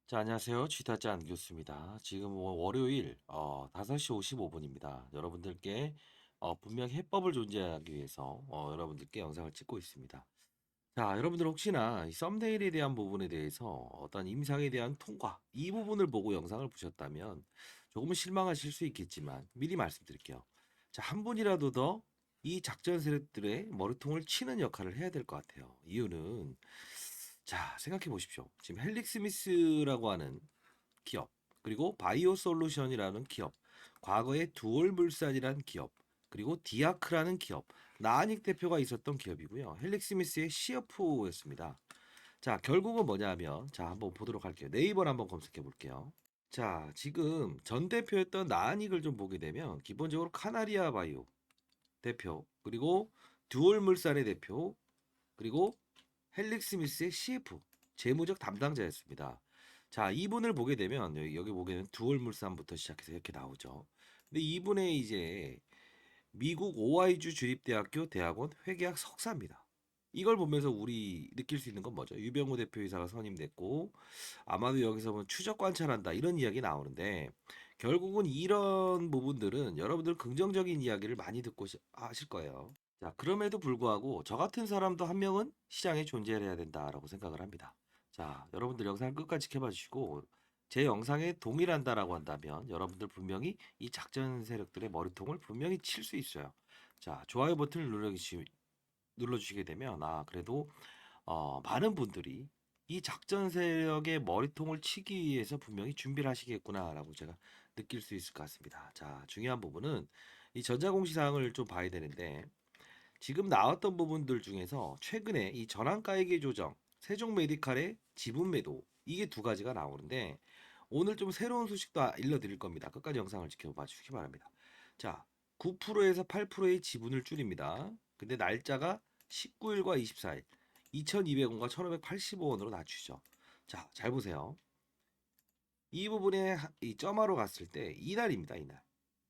자, 안녕하세요. 쥐타짜 안교수입니다. 지금 월요일 5시 55분입니다. 여러분들께 분명 해법을 존재하기 위해서 여러분들께 영상을 찍고 있습니다. 자, 여러분들 혹시나 이 썸네일에 대한 부분에 대해서 어떤 임상에 대한 통과 이 부분을 보고 영상을 보셨다면 조금은 실망하실 수 있겠지만 미리 말씀드릴게요. 자, 한 분이라도 더 이 작전 세력들의 머리통을 치는 역할을 해야 될 것 같아요. 이유는 자, 생각해 보십시오. 지금 헬릭 스미스라고 하는 기업, 그리고 바이오 솔루션이라는 기업, 과거에 두올 물산이라는 기업, 그리고 디아크라는 기업, 나한익 대표가 있었던 기업이고요. 헬릭 스미스의 CFO였습니다. 자, 결국은 뭐냐 하면, 자, 한번 보도록 할게요. 네이버를 한번 검색해 볼게요. 자, 지금 전 대표였던 나한익을 좀 보게 되면, 기본적으로 카나리아 바이오 대표, 그리고 두올 물산의 대표, 그리고 헬릭 스미스의 CF 재무적 담당자였습니다. 자, 이분을 보게 되면 여기 보게 되면 두얼물산부터 시작해서 이렇게 나오죠. 근데 이분의 이제 미국 오하이주 주립대학교 대학원 회계학 석사입니다. 이걸 보면서 우리 느낄 수 있는 건 뭐죠? 유병우 대표이사가 선임됐고 아마도 여기서 뭐 추적 관찰한다 이런 이야기 나오는데 결국은 이런 부분들은 여러분들 긍정적인 이야기를 많이 듣고 하실 거예요. 자, 그럼에도 불구하고 저 같은 사람도 한 명은 시장에 존재해야 된다라고 생각을 합니다. 자, 여러분들 영상 끝까지 지켜봐 주시고 제 영상에 동일한다라고 한다면 여러분들 분명히 이 작전 세력들의 머리통을 분명히 칠 수 있어요. 자, 좋아요 버튼을 눌러주시게 되면 그래도 많은 분들이 이 작전 세력의 머리통을 치기 위해서 분명히 준비를 하시겠구나라고 제가 느낄 수 있을 것 같습니다. 자, 중요한 부분은 이 전자공시사항을 좀 봐야 되는데 지금 나왔던 부분들 중에서 최근에 이 전환가액의 조정, 세종 메디칼의 지분 매도 이게 두 가지가 나오는데 오늘 좀 새로운 소식도 알려드릴 겁니다. 끝까지 영상을 지켜봐 주시기 바랍니다. 자, 9%에서 8%의 지분을 줄입니다. 근데 날짜가 19일과 24일, 2,200원과 1,585원으로 낮추죠. 자, 잘 보세요. 이 부분에 이 점화로 갔을 때 이날입니다, 이날.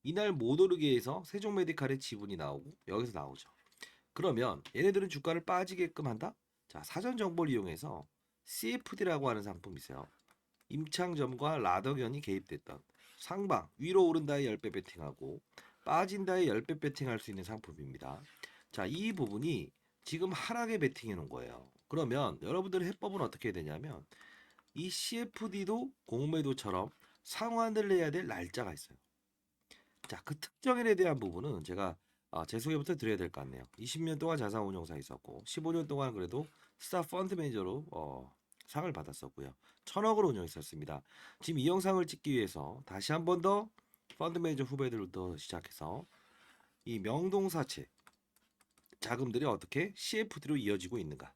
이날 못 오르게 해서 세종 메디칼의 지분이 나오고 여기서 나오죠. 그러면 얘네들은 주가를 빠지게끔 한다? 자, 사전 정보를 이용해서 CFD라고 하는 상품이 있어요. 임창점과 라더견이 개입됐던 상방 위로 오른다에 10배 베팅하고 빠진다에 10배 베팅할 수 있는 상품입니다. 자, 이 부분이 지금 하락에 베팅해 놓은 거예요. 그러면 여러분들의 해법은 어떻게 해야 되냐면 이 CFD도 공매도처럼 상환을 해야 될 날짜가 있어요. 자, 그 특정인에 대한 부분은 제가 제 소개부터 드려야 될 것 같네요. 20년 동안 자산운용사 있었고 15년 동안 그래도 스타 펀드 매니저로 상을 받았었고요. 1,000억을 운영했었습니다. 지금 이 영상을 찍기 위해서 다시 한 번 더 펀드 매니저 후배들부터 시작해서 이 명동사채 자금들이 어떻게 CFD로 이어지고 있는가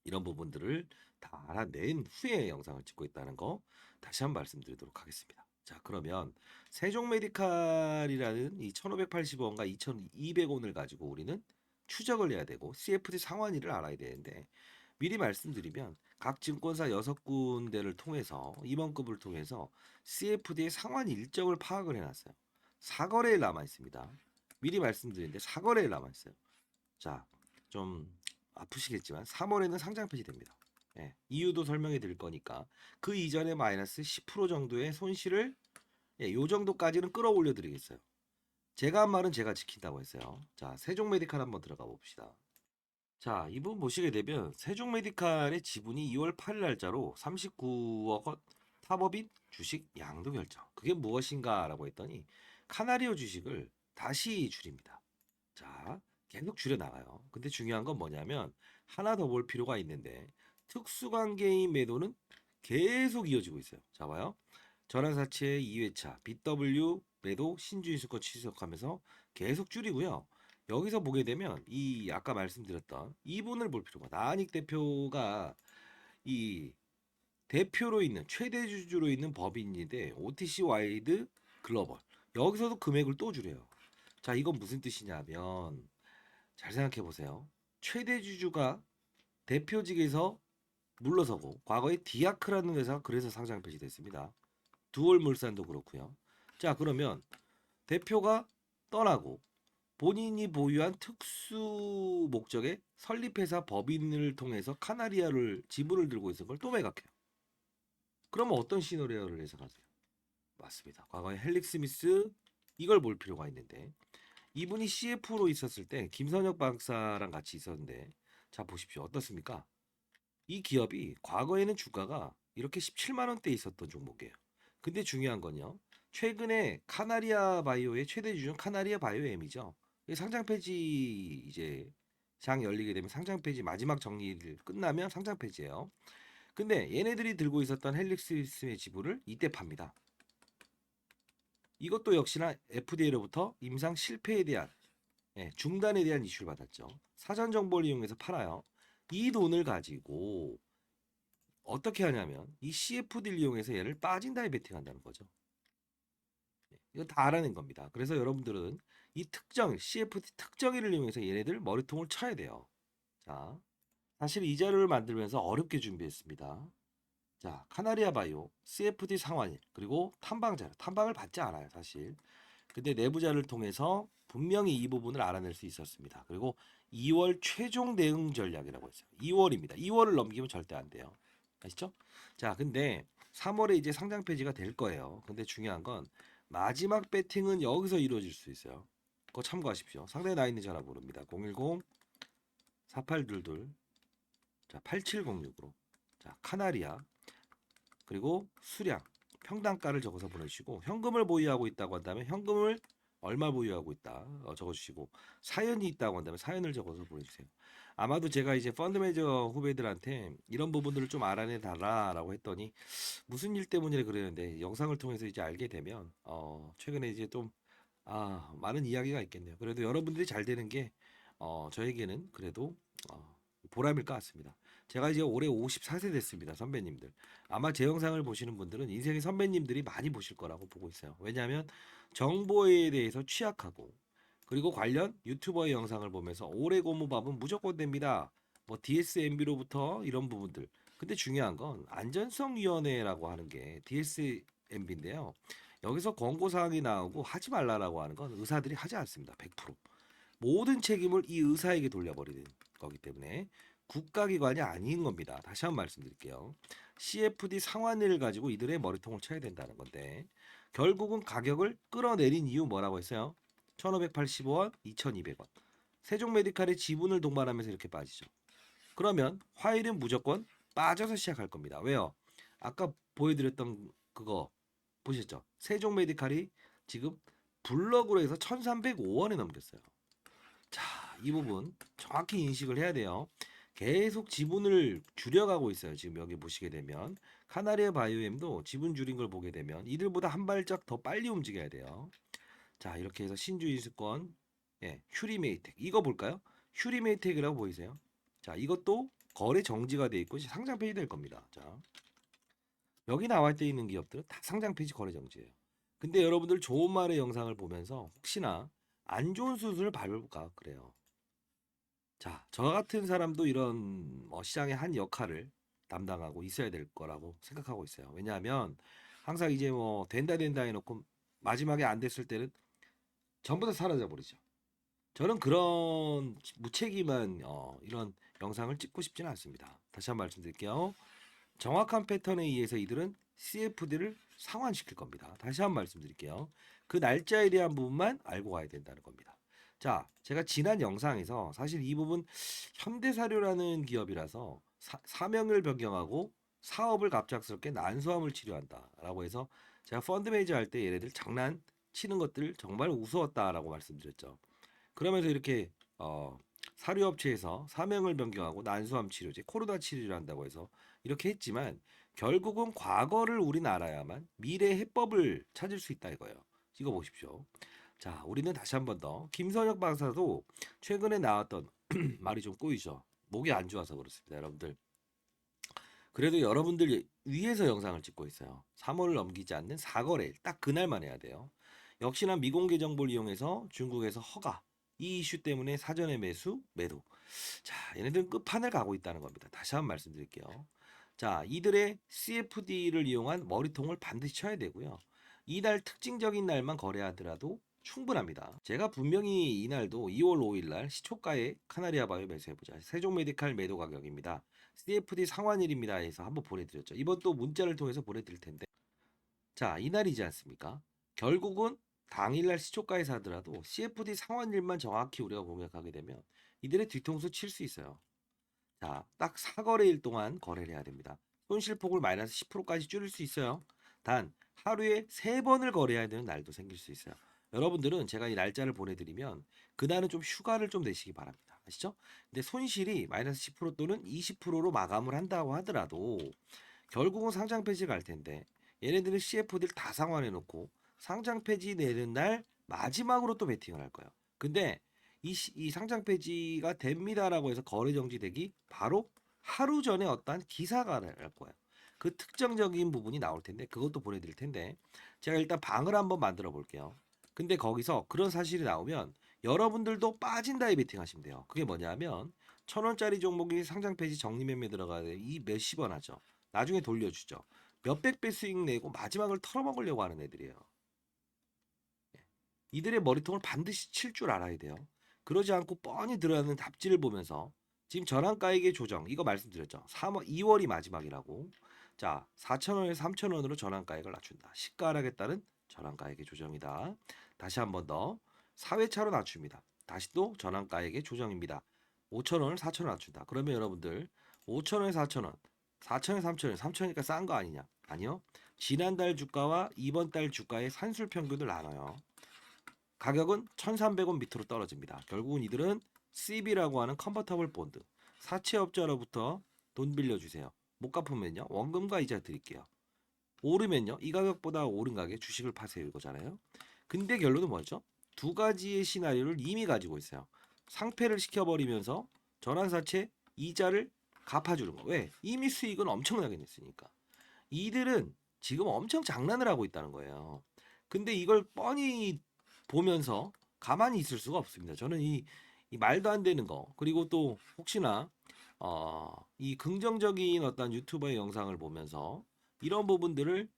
이런 부분들을 다 알아낸 후에 영상을 찍고 있다는 거 다시 한번 말씀드리도록 하겠습니다. 자, 그러면 세종 메디칼이라는 이 1,580원과 2,200원을 가지고 우리는 추적을 해야 되고 CFD 상환일을 알아야 되는데 미리 말씀드리면 각 증권사 6군데를 통해서 임원급을 통해서 CFD의 상환 일정을 파악을 해놨어요. 사거래일 남아 있습니다. 미리 말씀드리는데 사거래일 남아 있어요. 자, 좀 아프시겠지만 3월에는 상장 폐지됩니다. 예, 이유도 설명해 드릴 거니까 그 이전에 마이너스 10% 정도의 손실을 요 정도까지는 끌어올려 드리겠어요. 제가 한 말은 제가 지킨다고 했어요. 자, 세종 메디칼 한번 들어가 봅시다. 자, 이분 보시게 되면 세종 메디칼의 지분이 2월 8일 날짜로 39억 원 타법인 주식 양도 결정. 그게 무엇인가라고 했더니 카나리오 주식을 다시 줄입니다. 자, 계속 줄여 나가요. 근데 중요한 건 뭐냐면 하나 더 볼 필요가 있는데 특수관계인 매도는 계속 이어지고 있어요. 자, 봐요. 전환사채 2회차 BW 매도 신주인수권 취소하면서 계속 줄이고요. 여기서 보게 되면 이 아까 말씀드렸던 이분을 볼 필요가 나한익 대표가 이 대표로 있는 최대 주주로 있는 법인인데 OTC 와이드 글로벌 여기서도 금액을 또 줄여요. 자, 이건 무슨 뜻이냐면 잘 생각해 보세요. 최대 주주가 대표직에서 물러서고 과거에 디아크라는 회사가 그래서 상장 폐지됐습니다. 두얼물산도 그렇고요. 자, 그러면 대표가 떠나고 본인이 보유한 특수 목적의 설립회사 법인을 통해서 카나리아를 지분을 들고 있는 걸 또 매각해요. 그러면 어떤 시나리오를 예상하세요? 맞습니다. 과거에 헬릭 스미스 이걸 볼 필요가 있는데 이분이 CF로 있었을 때 김선혁 박사랑 같이 있었는데 자 보십시오. 어떻습니까? 이 기업이 과거에는 주가가 이렇게 17만 원대에 있었던 종목이에요. 근데 중요한 건요. 최근에 카나리아 바이오의 최대 주주는 카나리아 바이오엠이죠. 상장 폐지 이제 장 열리게 되면 상장 폐지 마지막 정리를 끝나면 상장 폐지예요. 근데 얘네들이 들고 있었던 헬릭스의 지분을 이때 팝니다. 이것도 역시나 FDA로부터 임상 실패에 대한 중단에 대한 이슈를 받았죠. 사전 정보를 이용해서 팔아요. 이 돈을 가지고 어떻게 하냐면 이 CFD를 이용해서 얘를 빠진 다음에 베팅한다는 거죠. 이거 다 알아낸 겁니다. 그래서 여러분들은 이 특정 CFD 특정일을 이용해서 얘네들 머리통을 쳐야 돼요. 자, 사실 이 자료를 만들면서 어렵게 준비했습니다. 자, 카나리아 바이오, CFD 상환일, 그리고 탐방 자료. 탐방을 받지 않아요, 사실. 근데 내부 자료를 통해서 분명히 이 부분을 알아낼 수 있었습니다. 그리고 2월 최종 대응 전략이라고 했어요. 2월입니다. 2월을 넘기면 절대 안 돼요. 아시죠? 자, 근데 3월에 이제 상장 폐지가 될 거예요. 근데 중요한 건 마지막 배팅은 여기서 이루어질 수 있어요. 그거 참고하십시오. 상단에 나 있는 전화번호입니다. 010 4822 자, 8706으로. 자, 카나리아 그리고 수량 평단가를 적어서 보내주시고 현금을 보유하고 있다고 한다면 현금을 얼마 보유하고 있다 적어주시고 사연이 있다고 한다면 사연을 적어서 보내주세요. 아마도 제가 이제 펀드 매니저 후배들한테 이런 부분들을 좀 알아내 달라라고 했더니 무슨 일 때문이래 그러는데 영상을 통해서 이제 알게 되면 최근에 이제 좀 많은 이야기가 있겠네요. 그래도 여러분들이 잘 되는 게 저에게는 그래도 보람일 것 같습니다. 제가 이제 올해 54세 됐습니다, 선배님들. 아마 제 영상을 보시는 분들은 인생의 선배님들이 많이 보실 거라고 보고 있어요. 왜냐하면 정보에 대해서 취약하고 그리고 관련 유튜버의 영상을 보면서 올해 고무밥은 무조건 됩니다. 뭐 DSMB로부터 이런 부분들. 근데 중요한 건 안전성위원회라고 하는 게 DSMB인데요. 여기서 권고 사항이 나오고 하지 말라라고 하는 건 의사들이 하지 않습니다. 100%. 모든 책임을 이 의사에게 돌려버리는 거기 때문에 국가기관이 아닌 겁니다. 다시 한번 말씀드릴게요. CFD 상환을 가지고 이들의 머리통을 쳐야 된다는 건데 결국은 가격을 끌어내린 이유 뭐라고 했어요? 1,585원, 2,200원. 세종 메디칼의 지분을 동반하면서 이렇게 빠지죠. 그러면 화일은 무조건 빠져서 시작할 겁니다. 왜요? 아까 보여드렸던 그거 보셨죠? 세종 메디칼이 지금 블럭으로 해서 1,305원에 넘겼어요. 자, 이 부분 정확히 인식을 해야 돼요. 계속 지분을 줄여가고 있어요. 지금 여기 보시게 되면 카나리아 바이오엠도 지분 줄인 걸 보게 되면 이들보다 한 발짝 더 빨리 움직여야 돼요. 자, 이렇게 해서 신주인수권, 휴리메이텍 이거 볼까요? 휴리메이텍이라고 보이세요? 자, 이것도 거래 정지가 돼 있고 상장 폐지될 겁니다. 자, 여기 나와 있는 기업들은 다 상장 폐지 거래 정지예요. 근데 여러분들 좋은 말의 영상을 보면서 혹시나 안 좋은 수순을 밟을까 그래요. 자, 저 같은 사람도 이런 시장의 한 역할을 담당하고 있어야 될 거라고 생각하고 있어요. 왜냐하면 항상 이제 뭐 된다 된다 해놓고 마지막에 안 됐을 때는 전부 다 사라져 버리죠. 저는 그런 무책임한 이런 영상을 찍고 싶지는 않습니다. 다시 한번 말씀드릴게요. 정확한 패턴에 의해서 이들은 CFD를 상환시킬 겁니다. 다시 한번 말씀드릴게요. 그 날짜에 대한 부분만 알고 가야 된다는 겁니다. 자, 제가 지난 영상에서 사실 이 부분 현대사료라는 기업이라서 사명을 변경하고 사업을 갑작스럽게 난소암을 치료한다라고 해서 제가 펀드 매니저 할 때 얘네들 장난치는 것들 정말 우스웠다라고 말씀드렸죠. 그러면서 이렇게 사료업체에서 사명을 변경하고 난소암 치료제, 코로나 치료를 한다고 해서 이렇게 했지만 결국은 과거를 우리는 알아야만 미래 해법을 찾을 수 있다 이거예요. 이거 보십시오. 자, 우리는 다시 한 번 더 김선혁 박사도 최근에 나왔던 말이 좀 꼬이죠. 목이 안 좋아서 그렇습니다, 여러분들. 그래도 여러분들 위해서 영상을 찍고 있어요. 3월을 넘기지 않는 4거래일 딱 그날만 해야 돼요. 역시나 미공개 정보를 이용해서 중국에서 허가 이 이슈 때문에 사전에 매수 매도. 자, 얘네들은 끝판을 가고 있다는 겁니다. 다시 한번 말씀드릴게요. 자, 이들의 CFD를 이용한 머리통을 반드시 쳐야 되고요. 이날 특징적인 날만 거래하더라도 충분합니다. 제가 분명히 이날도 2월 5일 날 시초가에 카나리아 바이오 매수해보자. 세종 메디칼 매도 가격입니다. CFD 상환일입니다 해서 한번 보내드렸죠. 이번 또 문자를 통해서 보내드릴 텐데, 자, 이날이지 않습니까? 결국은 당일날 시초가에 사더라도 CFD 상환일만 정확히 우리가 공략하게 되면 이들의 뒤통수 칠 수 있어요. 자, 딱 4거래일 동안 거래를 해야 됩니다. 손실폭을 마이너스 10%까지 줄일 수 있어요. 단 하루에 3번을 거래해야 되는 날도 생길 수 있어요. 여러분들은 제가 이 날짜를 보내드리면 그날은 좀 휴가를 좀 내시기 바랍니다. 아시죠? 근데 손실이 마이너스 10% 또는 20%로 마감을 한다고 하더라도 결국은 상장 폐지 갈 텐데, 얘네들은 CFD를 다 상환해 놓고 상장 폐지 내는 날 마지막으로 또 베팅을 할 거예요. 근데 이 상장 폐지가 됩니다라고 해서 거래 정지되기 바로 하루 전에 어떠한 기사가 날 거예요. 그 특정적인 부분이 나올 텐데 그것도 보내드릴 텐데, 제가 일단 방을 한번 만들어 볼게요. 근데 거기서 그런 사실이 나오면 여러분들도 빠진다에 베팅하시면 돼요. 그게 뭐냐면 1,000원짜리 종목이 상장 폐지 정리 매매 들어가야 이 몇십 원 하죠. 나중에 돌려주죠. 몇백 배 수익 내고 마지막을 털어먹으려고 하는 애들이에요. 이들의 머리통을 반드시 칠 줄 알아야 돼요. 그러지 않고 뻔히 들어가는 답지를 보면서 지금 전환가액의 조정 이거 말씀드렸죠. 2월이 마지막이라고. 자, 4,000원에서 3,000원으로 전환가액을 낮춘다. 시가 하락에 따른 전환가액의 조정이다. 다시 한 번 더 4회차로 낮춥니다. 다시 또 전환가액의 조정입니다. 5,000원을 4,000원 낮춘다. 그러면 여러분들 5,000원에 4,000원, 4,000에 3,000원, 3,000원이니까 싼 거 아니냐? 아니요. 지난달 주가와 이번 달 주가의 산술 평균을 나눠요. 가격은 1,300원 밑으로 떨어집니다. 결국은 이들은 CB라고 하는 컨버터블 본드, 사채업자로부터 돈 빌려주세요. 못 갚으면요 원금과 이자 드릴게요. 오르면요 이 가격보다 오른 가격에 주식을 파세요 이거잖아요. 근데 결론은 뭐죠? 두 가지의 시나리오를 이미 가지고 있어요. 상패를 시켜버리면서 전환사채 이자를 갚아주는 거. 왜? 이미 수익은 엄청나게 냈으니까. 이들은 지금 엄청 장난을 하고 있다는 거예요. 근데 이걸 뻔히 보면서 가만히 있을 수가 없습니다. 저는 이 말도 안 되는 거, 그리고 또 혹시나 이 긍정적인 어떤 유튜버의 영상을 보면서 이런 부분들을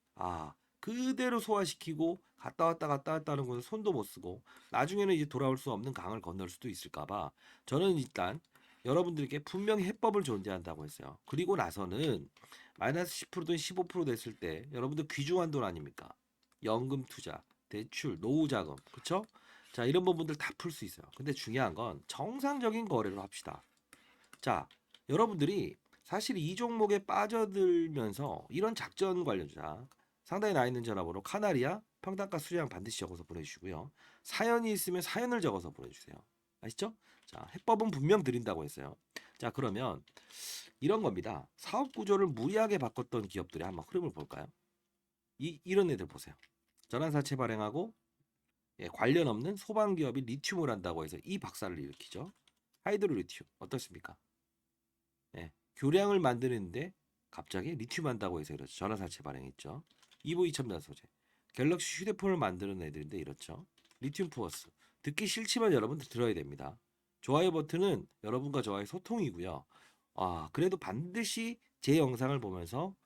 그대로 소화시키고 갔다 왔다 하는 것은 손도 못 쓰고 나중에는 이제 돌아올 수 없는 강을 건널 수도 있을까봐 저는 일단 여러분들께 분명히 해법을 존재한다고 했어요. 그리고 나서는 마이너스 10%든 15% 됐을 때 여러분들 귀중한 돈 아닙니까? 연금 투자, 대출, 노후 자금, 그쵸? 자, 이런 부분들 다 풀 수 있어요. 근데 중요한 건 정상적인 거래를 합시다. 자, 여러분들이 사실 이 종목에 빠져들면서 이런 작전 관련자 상단에 나 있는 전화번호 카나리아 평단가 수량 반드시 적어서 보내주시고요. 사연이 있으면 사연을 적어서 보내주세요. 아시죠? 자, 해법은 분명 드린다고 했어요. 자, 그러면 이런 겁니다. 사업 구조를 무리하게 바꿨던 기업들의 한번 흐름을 볼까요? 이런 애들 보세요. 전환사채 발행하고 관련 없는 소방 기업이 리튬을 한다고 해서 이 박살을 일으키죠. 하이드로 리튬 어떻습니까? 교량을 만드는데 갑자기 리튬 한다고 해서 이렇죠. 전화사채 발행했죠. EV 첨단 소재. 갤럭시 휴대폰을 만드는 애들인데 이렇죠. 리튬 포어스. 듣기 싫지만 여러분들 들어야 됩니다. 좋아요 버튼은 여러분과 저와의 소통이고요. 그래도 반드시 제 영상을 보면서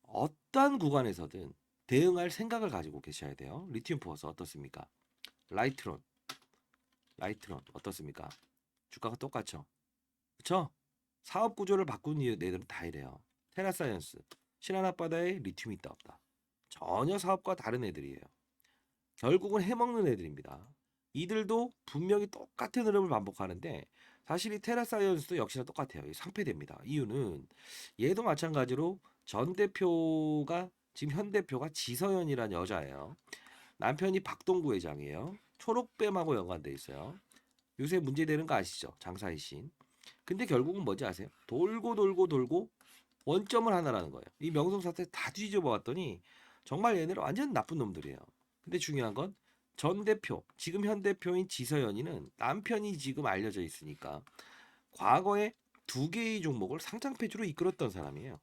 어떤 구간에서든 대응할 생각을 가지고 계셔야 돼요. 리튬 포어스 어떻습니까? 라이트론. 라이트론 어떻습니까? 주가가 똑같죠. 그쵸? 사업 구조를 바꾼 애들은 다 이래요. 테라사이언스, 신한 앞바다에 리튬이 있다 없다. 전혀 사업과 다른 애들이에요. 결국은 해먹는 애들입니다. 이들도 분명히 똑같은 흐름을 반복하는데 사실 이 테라사이언스도 역시나 똑같아요. 상폐됩니다. 이유는 얘도 마찬가지로 전 대표가 지금 현 대표가 지서연이라는 여자예요. 남편이 박동구 회장이에요. 초록뱀하고 연관돼 있어요. 요새 문제되는 거 아시죠? 장사의 신. 근데 결국은 뭔지 아세요? 돌고 돌고 돌고 원점을 하나라는 거예요. 이 명성사태 다 뒤집어 봤더니 정말 얘네는 완전 나쁜 놈들이에요. 근데 중요한 건 전 대표, 지금 현 대표인 지서연이는 남편이 지금 알려져 있으니까 과거에 두 개의 종목을 상장 폐지로 이끌었던 사람이에요.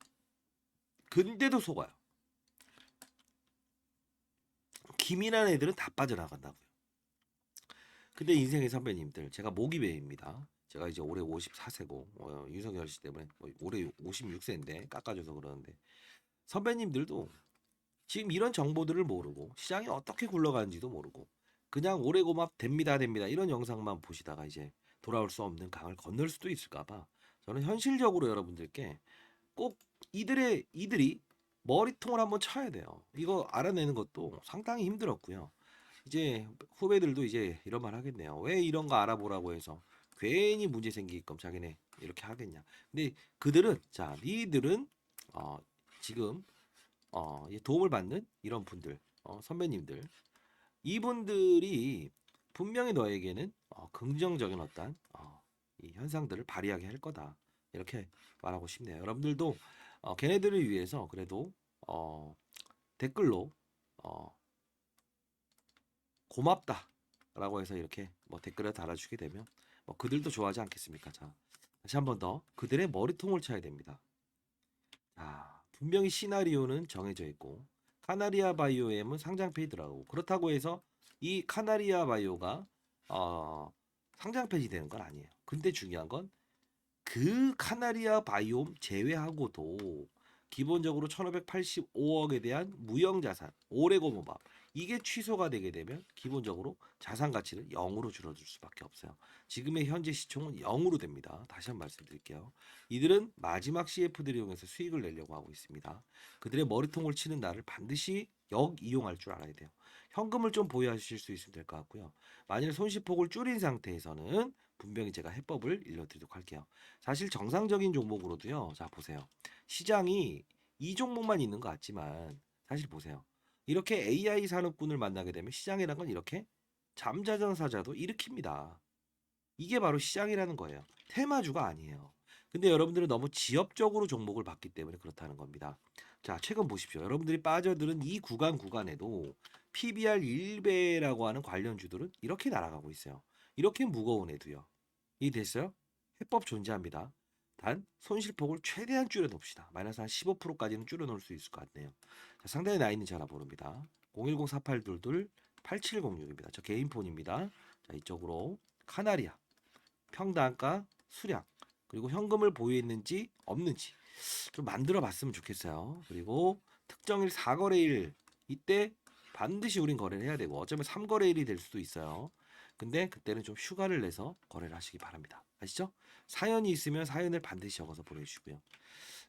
근데도 속아요. 기민한 애들은 다 빠져나간다고요. 근데 인생의 선배님들, 제가 모기배입니다. 제가 이제 올해 54세고 윤석열 씨 때문에 올해 56세인데 깎아줘서 그러는데 선배님들도 지금 이런 정보들을 모르고 시장이 어떻게 굴러가는지도 모르고 그냥 오래고막 됩니다 이런 영상만 보시다가 이제 돌아올 수 없는 강을 건널 수도 있을까봐 저는 현실적으로 여러분들께 꼭 이들이 머리통을 한번 쳐야 돼요. 이거 알아내는 것도 상당히 힘들었고요. 이제 후배들도 이제 이런 말 하겠네요. 왜 이런 거 알아보라고 해서 괜히 문제 생기게끔 자기네 이렇게 하겠냐. 근데 그들은 자, 니들은 지금 이 도움을 받는 이런 분들, 선배님들, 이분들이 분명히 너에게는 긍정적인 어떤 이 현상들을 발휘하게 할 거다. 이렇게 말하고 싶네요. 여러분들도 걔네들을 위해서 그래도 어, 댓글로 어, 고맙다라고 해서 이렇게 뭐 댓글을 달아주게 되면 뭐 그들도 좋아하지 않겠습니까? 자, 다시 한 번 더 그들의 머리통을 쳐야 됩니다. 자, 분명히 시나리오는 정해져 있고 카나리아 바이오엠은 상장페이 들어가고 그렇다고 해서 이 카나리아 바이오가 어, 상장페이지 되는 건 아니에요. 근데 중요한 건 그 카나리아 바이옴 제외하고도 기본적으로 1585억에 대한 무형자산, 오레고모밥 이게 취소가 되게 되면 기본적으로 자산 가치는 0으로 줄어들 수밖에 없어요. 지금의 현재 시총은 0으로 됩니다. 다시 한번 말씀드릴게요. 이들은 마지막 CF들을 이용해서 수익을 내려고 하고 있습니다. 그들의 머리통을 치는 날을 반드시 역이용할 줄 알아야 돼요. 현금을 좀 보유하실 수 있으면 될 것 같고요. 만일 손실폭을 줄인 상태에서는 분명히 제가 해법을 일러드리도록 할게요. 사실 정상적인 종목으로도요. 자, 보세요. 시장이 이 종목만 있는 것 같지만 사실 보세요. 이렇게 AI 산업군을 만나게 되면 시장이란 건 이렇게 잠자전사자도 일으킵니다. 이게 바로 시장이라는 거예요. 테마주가 아니에요. 근데 여러분들은 너무 지엽적으로 종목을 봤기 때문에 그렇다는 겁니다. 자, 최근 보십시오. 여러분들이 빠져드는 이 구간에도 PBR 1배라고 하는 관련주들은 이렇게 날아가고 있어요. 이렇게 무거운 애도요. 이해됐어요? 해법 존재합니다. 단 손실폭을 최대한 줄여놓읍시다. 마이너스 한 15%까지는 줄여놓을 수 있을 것 같네요. 자, 상단에 나 있는 전화 번호입니다. 010-4822-8706입니다. 저 개인 폰입니다. 자, 이쪽으로 카나리아, 평단가, 수량, 그리고 현금을 보유했는지 없는지 좀 만들어 봤으면 좋겠어요. 그리고 특정일 4거래일 이때 반드시 우린 거래를 해야 되고 어쩌면 3거래일이 될 수도 있어요. 근데 그때는 좀 휴가를 내서 거래를 하시기 바랍니다. 아시죠? 사연이 있으면 사연을 반드시 적어서 보내주시고요.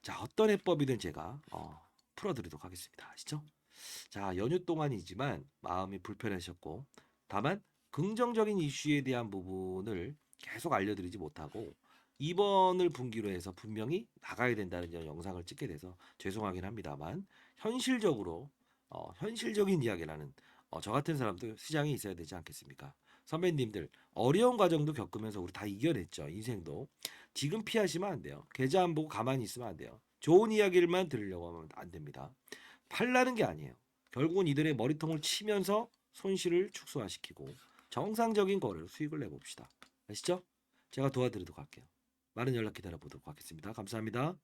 자, 어떤 해법이든 제가 풀어드리도록 하겠습니다. 아시죠? 자, 연휴 동안이지만 마음이 불편하셨고 다만 긍정적인 이슈에 대한 부분을 계속 알려드리지 못하고 이번을 분기로 해서 분명히 나가야 된다는 영상을 찍게 돼서 죄송하긴 합니다만 현실적으로 현실적인 이야기라는 저 같은 사람도 시장에 있어야 되지 않겠습니까? 선배님들 어려운 과정도 겪으면서 우리 다 이겨냈죠. 인생도 지금 피하시면 안 돼요. 계좌 안 보고 가만히 있으면 안 돼요. 좋은 이야기를만 들으려고 하면 안 됩니다. 팔라는 게 아니에요. 결국은 이들의 머리통을 치면서 손실을 축소화시키고 정상적인 거래로 수익을 내봅시다. 아시죠? 제가 도와드리도록 할게요. 많은 연락 기다려 보도록 하겠습니다. 감사합니다.